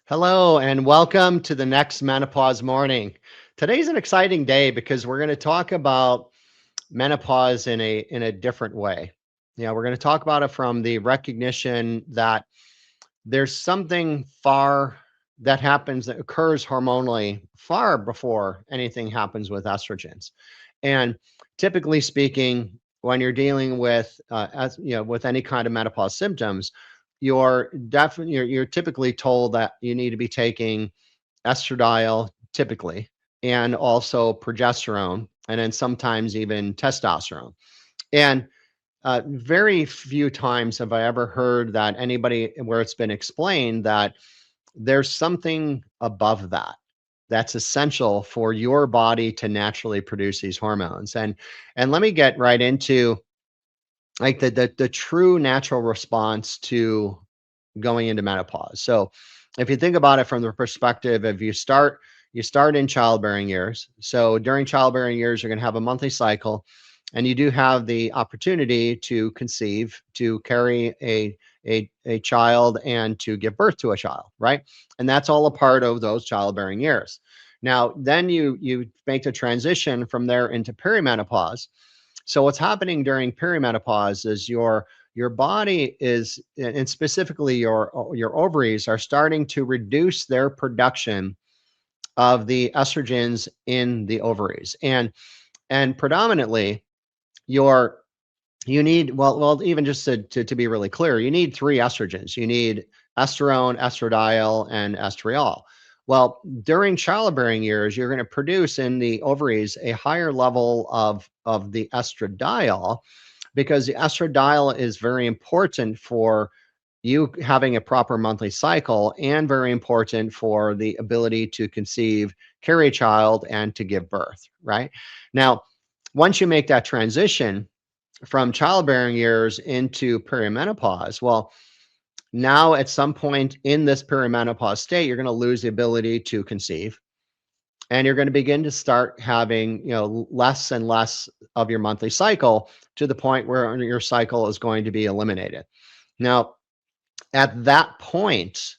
Hello and welcome to the next Menopause Morning. Today's an exciting day because we're going to talk about menopause in a different way. We're going to talk about it from the recognition that there's something far that happens that occurs hormonally far before anything happens with estrogens. And typically speaking, when you're dealing with with any kind of menopause symptoms, you're typically told that you need to be taking estradiol typically, and also progesterone, and then sometimes even testosterone. And very few times have I ever heard that anybody where it's been explained that there's something above that that's essential for your body to naturally produce these hormones. And let me get right into like the true natural response to going into menopause. So if you think about it from the perspective of you start in childbearing years. So during childbearing years, you're going to have a monthly cycle, and you do have the opportunity to conceive, to carry a child, and to give birth to a child, right? And that's all a part of those childbearing years. Now, then you make the transition from there into perimenopause. So what's happening during perimenopause is your body is, and specifically your ovaries, are starting to reduce their production of the estrogens in the ovaries. And predominantly your you need, well, even just to be really clear, you need three estrogens. You need estrone, estradiol, and estriol. Well, during childbearing years, you're going to produce in the ovaries a higher level of the estradiol, because the estradiol is very important for you having a proper monthly cycle, and very important for the ability to conceive, carry a child, and to give birth, right? Now, once you make that transition from childbearing years into perimenopause, well, now at some point in this perimenopause state, you're going to lose the ability to conceive, and you're going to begin to start having, less and less of your monthly cycle, to the point where your cycle is going to be eliminated. Now, at that point,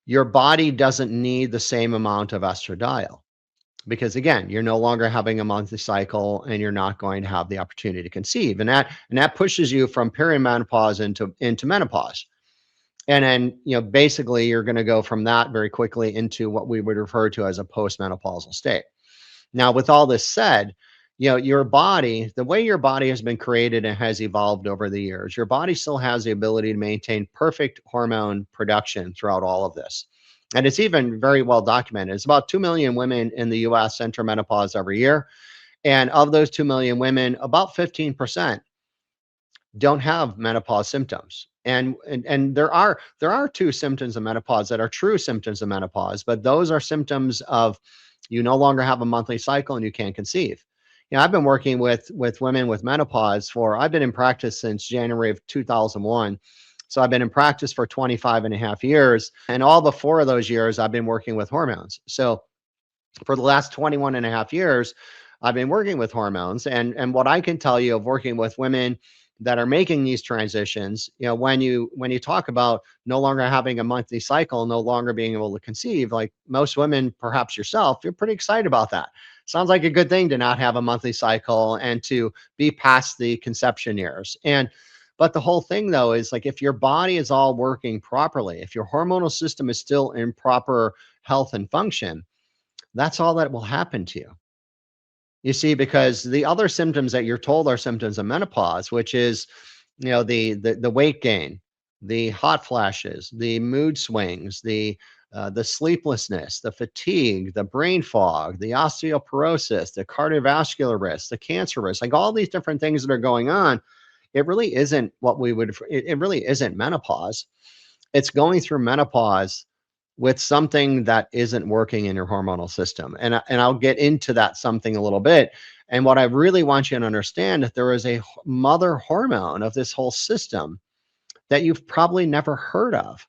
your body doesn't need the same amount of estradiol, because again, you're no longer having a monthly cycle, and you're not going to have the opportunity to conceive. And that pushes you from perimenopause into menopause. And then, basically you're going to go from that very quickly into what we would refer to as a postmenopausal state. Now, with all this said, your body, the way your body has been created and has evolved over the years, your body still has the ability to maintain perfect hormone production throughout all of this. And it's even very well documented. It's about 2 million women in the US enter menopause every year. And of those 2 million women, about 15% don't have menopause symptoms. And there are two symptoms of menopause that are true symptoms of menopause, but those are symptoms of you no longer have a monthly cycle and you can't conceive. I've been working with women with menopause for I've been in practice since January of 2001. So I've been in practice for 25 and a half years. And all but 4 of those years, I've been working with hormones. So for the last 21 and a half years, I've been working with hormones. And what I can tell you of working with women that are making these transitions, when you talk about no longer having a monthly cycle, no longer being able to conceive, like most women, perhaps yourself, you're pretty excited about that. Sounds like a good thing to not have a monthly cycle and to be past the conception years. But the whole thing though is, like, if your body is all working properly, if your hormonal system is still in proper health and function, that's all that will happen to you. You see, because the other symptoms that you're told are symptoms of menopause, which is, the weight gain, the hot flashes, the mood swings, the sleeplessness, the fatigue, the brain fog, the osteoporosis, the cardiovascular risk, the cancer risk, like all these different things that are going on. It really isn't what we would. It really isn't menopause. It's going through menopause with something that isn't working in your hormonal system. And I'll get into that something a little bit. And what I really want you to understand, that there is a mother hormone of this whole system that you've probably never heard of,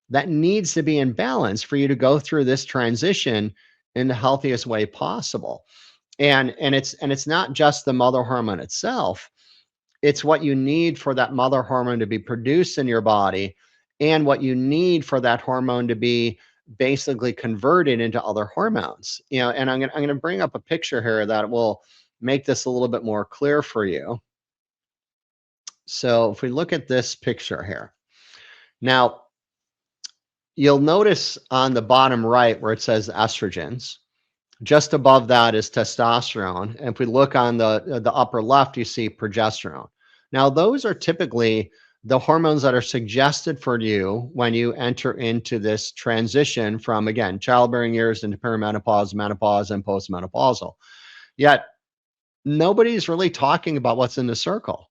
that needs to be in balance for you to go through this transition in the healthiest way possible. And it's not just the mother hormone itself. It's what you need for that mother hormone to be produced in your body and what you need for that hormone to be basically converted into other hormones. And I'm gonna bring up a picture here that will make this a little bit more clear for you. So if we look at this picture here, now you'll notice on the bottom right where it says estrogens, just above that is testosterone. And if we look on the upper left, you see progesterone. Now, those are typically the hormones that are suggested for you when you enter into this transition from, again, childbearing years into perimenopause, menopause, and postmenopausal. Yet, nobody's really talking about what's in the circle.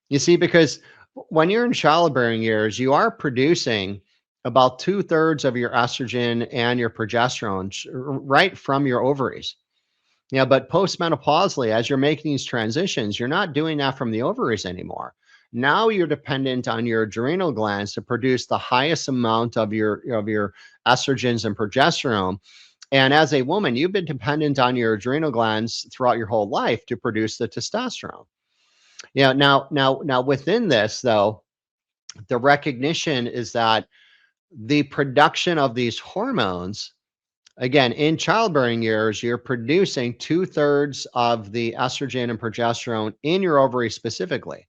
You see, because when you're in childbearing years, you are producing about two-thirds of your estrogen and your progesterone right from your ovaries. Yeah, but postmenopausally, as you're making these transitions, you're not doing that from the ovaries anymore. Now you're dependent on your adrenal glands to produce the highest amount of your estrogens and progesterone. And as a woman, you've been dependent on your adrenal glands throughout your whole life to produce the testosterone. Yeah, now within this though, the recognition is that the production of these hormones, again, in childbearing years, you're producing two-thirds of the estrogen and progesterone in your ovaries specifically.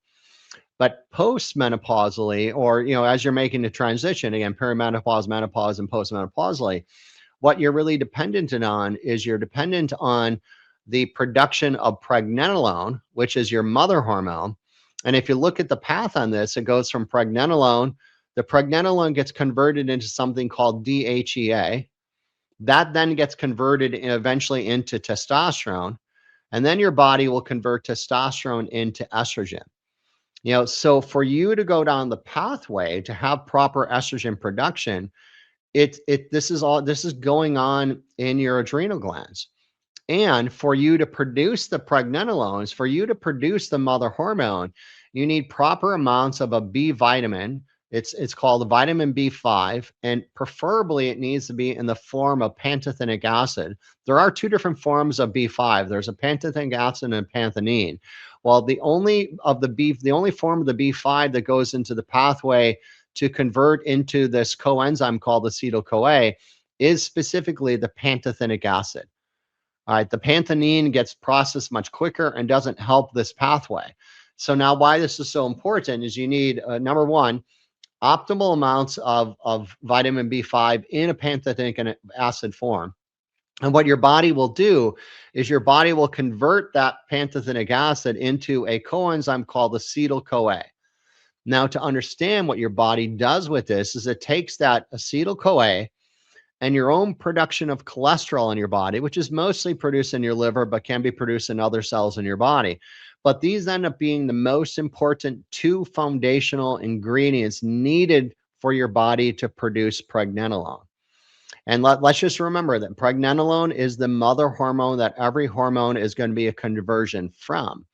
But postmenopausally, or as you're making the transition, again, perimenopause, menopause, and postmenopausally, what you're really dependent on is you're dependent on the production of pregnenolone, which is your mother hormone. And if you look at the path on this, it goes from pregnenolone. The pregnenolone gets converted into something called DHEA. That then gets converted eventually into testosterone. And then your body will convert testosterone into estrogen. So for you to go down the pathway to have proper estrogen production, this is going on in your adrenal glands. And for you to produce the pregnenolones, for you to produce the mother hormone, you need proper amounts of a B vitamin. It's called vitamin B5, and preferably it needs to be in the form of pantothenic acid. There are two different forms of B5. There's a pantothenic acid and a panthenine. Well, the only form of the B5 that goes into the pathway to convert into this coenzyme called acetyl-CoA is specifically the pantothenic acid. All right, the panthenine gets processed much quicker and doesn't help this pathway. So now why this is so important is you need, number one, optimal amounts of vitamin B5 in a pantothenic acid form. And what your body will do is your body will convert that pantothenic acid into a coenzyme called acetyl-CoA. Now, to understand what your body does with this is it takes that acetyl-CoA and your own production of cholesterol in your body, which is mostly produced in your liver, but can be produced in other cells in your body. But these end up being the most important two foundational ingredients needed for your body to produce pregnenolone. And let's just remember that pregnenolone is the mother hormone that every hormone is going to be a conversion from.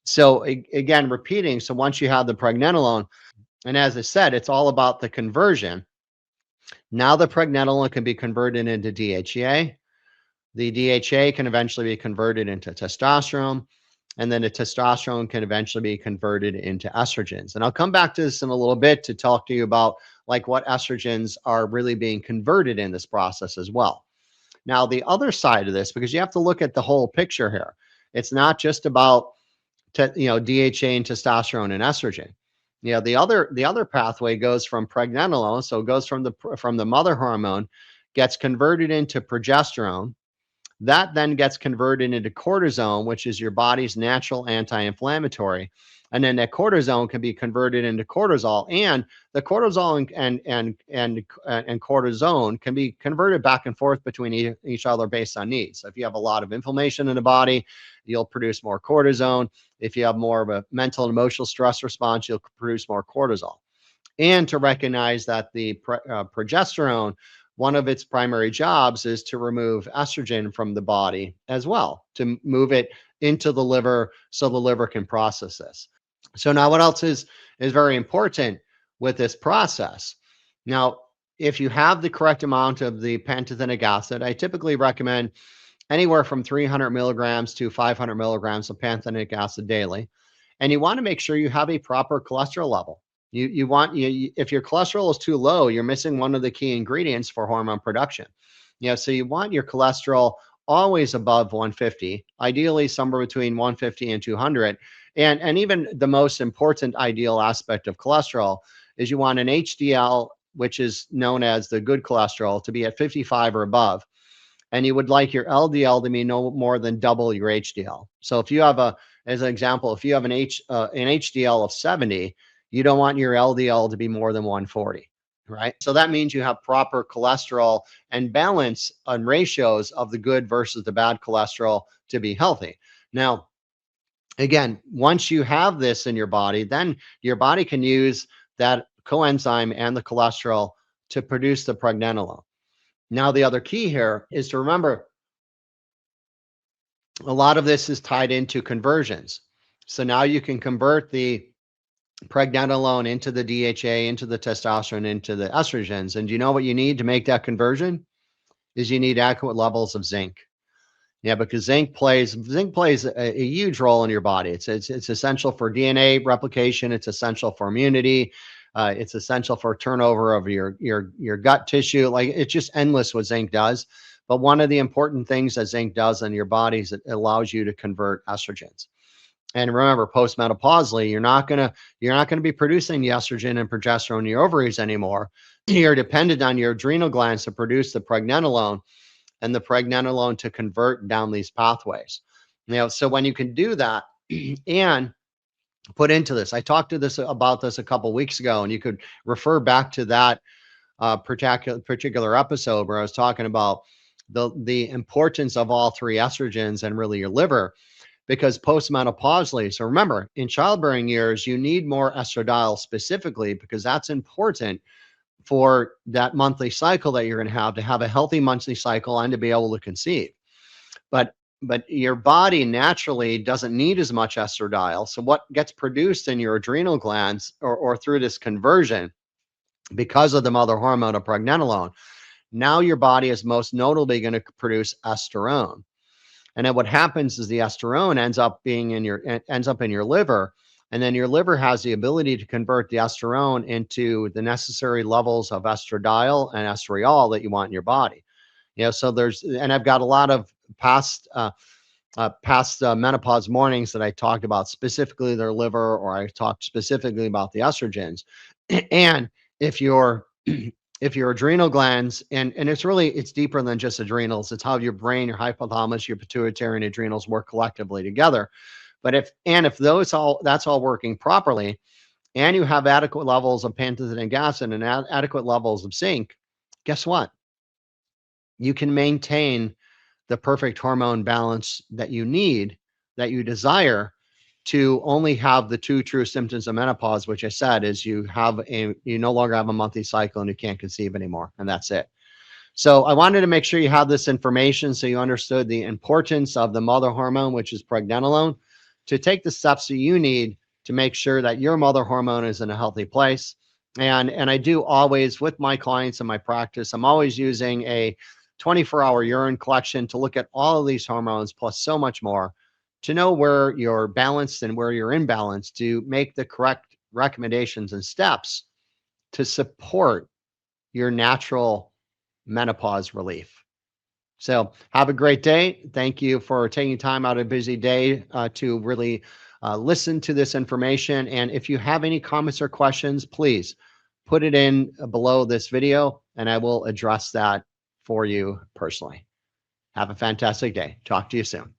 So again, repeating, so once you have the pregnenolone, and as I said, it's all about the conversion. Now the pregnenolone can be converted into DHEA. The DHA can eventually be converted into testosterone, and then the testosterone can eventually be converted into estrogens. And I'll come back to this in a little bit to talk to you about like what estrogens are really being converted in this process as well. Now, the other side of this, because you have to look at the whole picture here, it's not just about DHA and testosterone and estrogen. The other pathway goes from pregnenolone, so it goes from the mother hormone, gets converted into progesterone. That then gets converted into cortisone, which is your body's natural anti-inflammatory. And then that cortisone can be converted into cortisol, and the cortisol and cortisone can be converted back and forth between each other based on needs. So if you have a lot of inflammation in the body, you'll produce more cortisone. If you have more of a mental and emotional stress response, you'll produce more cortisol. And to recognize that the progesterone, one of its primary jobs is to remove estrogen from the body as well, to move it into the liver so the liver can process this. So now what else is very important with this process? Now, if you have the correct amount of the pantothenic acid, I typically recommend anywhere from 300 milligrams to 500 milligrams of pantothenic acid daily. And you want to make sure you have a proper cholesterol level. If your cholesterol is too low, you're missing one of the key ingredients for hormone production. So you want your cholesterol always above 150, ideally somewhere between 150 and 200. And even the most important ideal aspect of cholesterol is you want an HDL, which is known as the good cholesterol, to be at 55 or above. And you would like your LDL to be no more than double your HDL. So if you have as an example, if you have an HDL of 70, you don't want your LDL to be more than 140, right? So that means you have proper cholesterol and balance on ratios of the good versus the bad cholesterol to be healthy. Now, again, once you have this in your body, then your body can use that coenzyme and the cholesterol to produce the pregnenolone. Now, the other key here is to remember a lot of this is tied into conversions. So now you can convert the pregnenolone into the DHA, into the testosterone, into the estrogens. And do you know what you need to make that conversion? Is you need adequate levels of zinc. Yeah, because zinc plays a huge role in your body. It's essential for DNA replication. It's essential for immunity. It's essential for turnover of your gut tissue. Like, it's just endless what zinc does. But one of the important things that zinc does in your body is it allows you to convert estrogens. And remember, postmenopausally, you're not gonna be producing the estrogen and progesterone in your ovaries anymore. You're dependent on your adrenal glands to produce the pregnenolone and the pregnenolone to convert down these pathways. So when you can do that and put into this, I talked to this about this a couple weeks ago, and you could refer back to that particular episode where I was talking about the importance of all three estrogens and really your liver, because postmenopausally, so remember, in childbearing years, you need more estradiol specifically because that's important for that monthly cycle that you're going to have a healthy monthly cycle and to be able to conceive. But your body naturally doesn't need as much estradiol. So what gets produced in your adrenal glands or through this conversion because of the mother hormone of pregnenolone, now your body is most notably going to produce estrone. And then what happens is the estrone ends up in your liver, and then your liver has the ability to convert the estrone into the necessary levels of estradiol and estriol that you want in your body. So I've got a lot of past menopause mornings that I talked about specifically their liver, or I talked specifically about the estrogens. And if your if your adrenal glands, and it's deeper than just adrenals, it's how your brain, your hypothalamus, your pituitary, and adrenals work collectively together. But if that's all working properly, and you have adequate levels of pantothenic acid and adequate levels of zinc, guess what? You can maintain the perfect hormone balance that you need, that you desire, to only have the two true symptoms of menopause, which I said is you no longer have a monthly cycle and you can't conceive anymore, and that's it. So I wanted to make sure you have this information so you understood the importance of the mother hormone, which is pregnenolone, to take the steps that you need to make sure that your mother hormone is in a healthy place. And I do always, with my clients in my practice, I'm always using a 24-hour urine collection to look at all of these hormones plus so much more to know where you're balanced and where you're imbalanced, to make the correct recommendations and steps to support your natural menopause relief. So have a great day. Thank you for taking time out of a busy day to really listen to this information. And if you have any comments or questions, please put it in below this video and I will address that for you personally. Have a fantastic day. Talk to you soon.